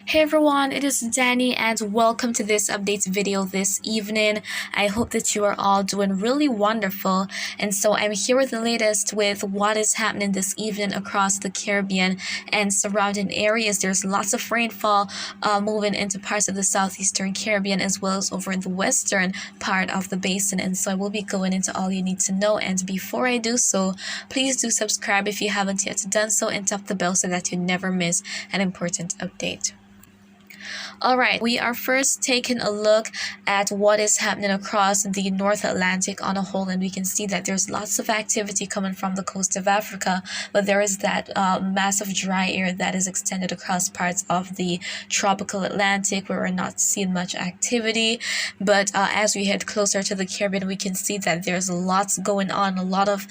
Hey everyone, it is Dani'i and welcome to this update video this evening. I hope that you are all doing really wonderful, and so I'm here with the latest with what is happening this evening across the Caribbean and surrounding areas. There's lots of rainfall moving into parts of the southeastern Caribbean as well as over in the western part of the basin, and so I will be going into all you need to know. And before I do so, please do subscribe if you haven't yet done so and tap the bell so that you never miss an important update. All right, we are first taking a look at what is happening across the North Atlantic on a whole, and we can see that there's lots of activity coming from the coast of Africa, but there is that massive dry air that is extended across parts of the tropical Atlantic where we're not seeing much activity. But as we head closer to the Caribbean, we can see that there's lots going on, a lot of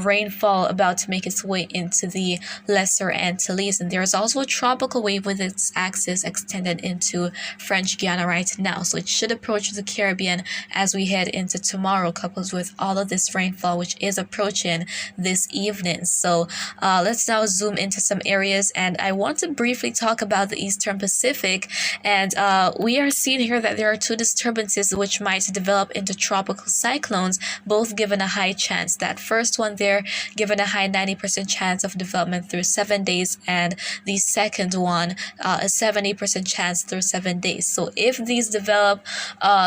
rainfall about to make its way into the Lesser Antilles, and there's also a tropical wave with its axis extended into French Guiana right now, so it should approach the Caribbean as we head into tomorrow, coupled with all of this rainfall which is approaching this evening. So let's now zoom into some areas, and I want to briefly talk about the Eastern Pacific. And we are seeing here that there are two disturbances which might develop into tropical cyclones, both given a high chance. That first one there given a high 90% chance of development through 7 days, and the second one a 70% chance through 7 days. So if these develop,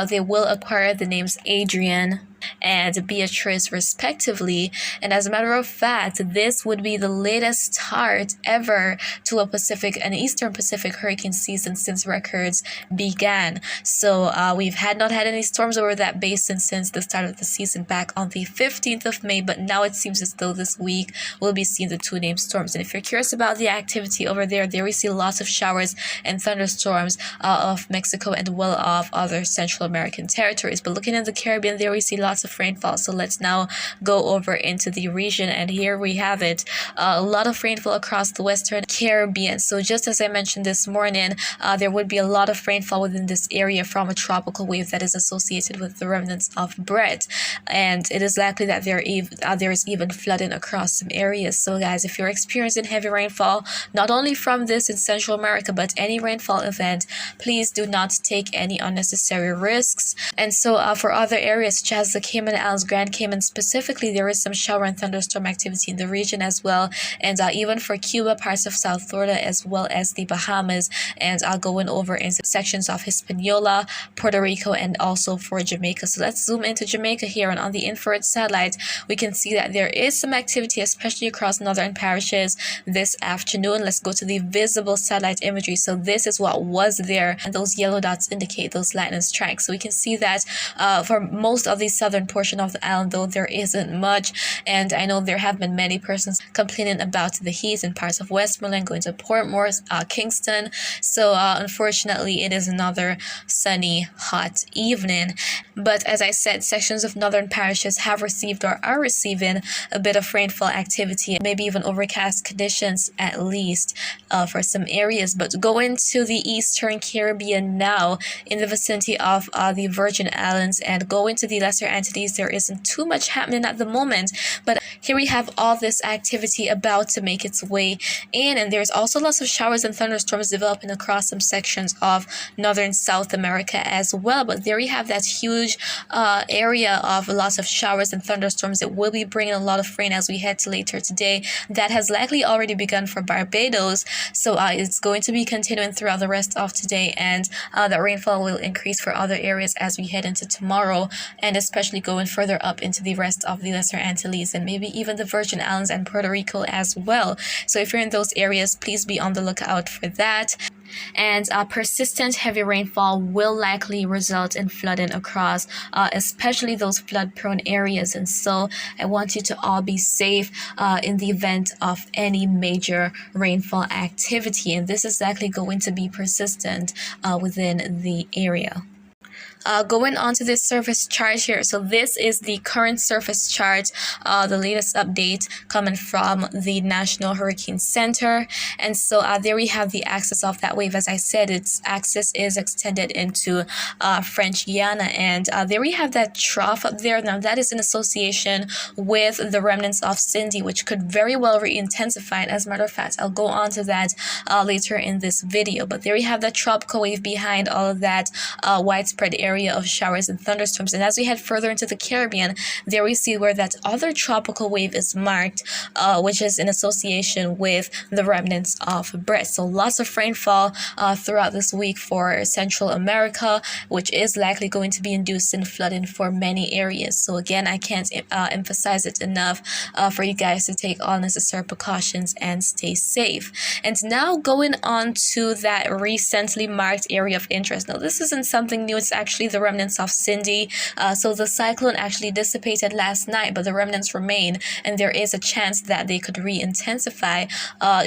they will acquire the names Adrian and Beatrice respectively. And as a matter of fact, this would be the latest start ever to an Eastern Pacific hurricane season since records began. So we've not had any storms over that basin since the start of the season back on the 15th of May, but now it seems as though this week we'll be seeing the two named storms. And if you're curious about the activity over there we see lots of showers and thunderstorms off Mexico and well off other Central American territories. But looking at the Caribbean, there we see lots of rainfall. So let's now go over into the region, and here we have it, a lot of rainfall across the Western Caribbean. So just as I mentioned this morning, there would be a lot of rainfall within this area from a tropical wave that is associated with the remnants of Brett, and it is likely that there is even flooding across some areas. So guys, if you're experiencing heavy rainfall, not only from this in Central America but any rainfall event, please do not take any unnecessary risks. And so for other areas such as the Cayman Islands, Grand Cayman specifically, there is some shower and thunderstorm activity in the region as well, and even for Cuba, parts of South Florida, as well as the Bahamas, and going over into sections of Hispaniola, Puerto Rico, and also for Jamaica. So let's zoom into Jamaica here, and on the infrared satellite we can see that there is some activity, especially across northern parishes this afternoon. Let's go to the visible satellite imagery. So this is what was there, and those yellow dots indicate those lightning strikes. So we can see that for most of the southern portion of the island, though, there isn't much. And I know there have been many persons complaining about the heat in parts of Westmoreland, going to Portmore, Kingston. So unfortunately, it is another sunny, hot evening. But as I said, sections of northern parishes have received or are receiving a bit of rainfall activity, maybe even overcast conditions at least for some areas. But going to the Eastern Caribbean now, in the vicinity of the Virgin Islands, and going to the Lesser Antilles, there isn't too much happening at the moment, but here we have all this activity about to make its way in, and there's also lots of showers and thunderstorms developing across some sections of northern South America as well. But there we have that huge area of lots of showers and thunderstorms that will be bringing a lot of rain as we head to later today. That has likely already begun for Barbados, so it's going to be continuing throughout the rest of today, and the rainfall will increase for other areas as we head into tomorrow, and especially going further up into the rest of the Lesser Antilles and maybe even the Virgin Islands and Puerto Rico as well. So if you're in those areas, please be on the lookout for that. And persistent heavy rainfall will likely result in flooding across especially those flood-prone areas, and so I want you to all be safe in the event of any major rainfall activity, and this is likely going to be persistent within the area. Going on to this surface chart here. So this is the current surface chart, the latest update coming from the National Hurricane Center. And so there we have the axis of that wave. As I said, its axis is extended into French Guiana. And there we have that trough up there. Now that is in association with the remnants of Cindy, which could very well re-intensify. And as a matter of fact, I'll go on to that later in this video. But there we have that tropical wave behind all of that widespread area of showers and thunderstorms. And as we head further into the Caribbean, there we see where that other tropical wave is marked, which is in association with the remnants of Brett. So lots of rainfall throughout this week for Central America, which is likely going to be inducing flooding for many areas. So again, I can't emphasize it enough for you guys to take all necessary precautions and stay safe. And now going on to that recently marked area of interest. Now this isn't something new. It's actually the remnants of Cindy. So the cyclone actually dissipated last night, but the remnants remain, and there is a chance that they could re-intensify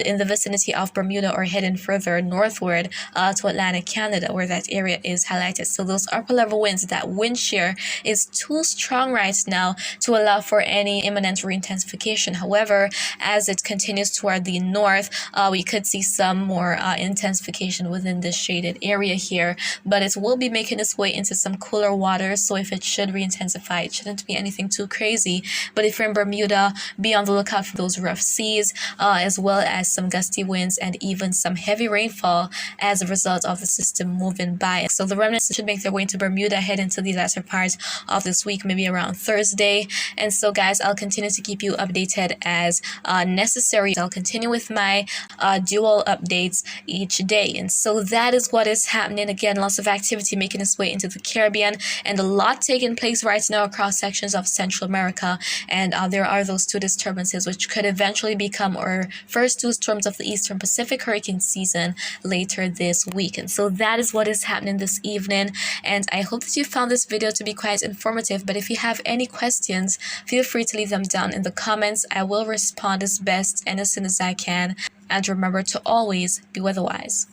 in the vicinity of Bermuda or heading further northward to Atlantic Canada, where that area is highlighted. So those upper level winds, that wind shear is too strong right now to allow for any imminent re-intensification. However, as it continues toward the north, we could see some more intensification within this shaded area here, but it will be making its way into some cooler waters. So if it should re-intensify, it shouldn't be anything too crazy. But if you're in Bermuda, be on the lookout for those rough seas, as well as some gusty winds and even some heavy rainfall as a result of the system moving by. So the remnants should make their way into Bermuda, head into the latter part of this week, maybe around Thursday. And so guys, I'll continue to keep you updated as necessary. I'll continue with my dual updates each day. And so that is what is happening. Again, lots of activity making its way into the Caribbean, and a lot taking place right now across sections of Central America. And there are those two disturbances which could eventually become our first two storms of the Eastern Pacific hurricane season later this week. And so that is what is happening this evening, and I hope that you found this video to be quite informative. But if you have any questions, feel free to leave them down in the comments. I will respond as best and as soon as I can. And remember to always be weatherwise.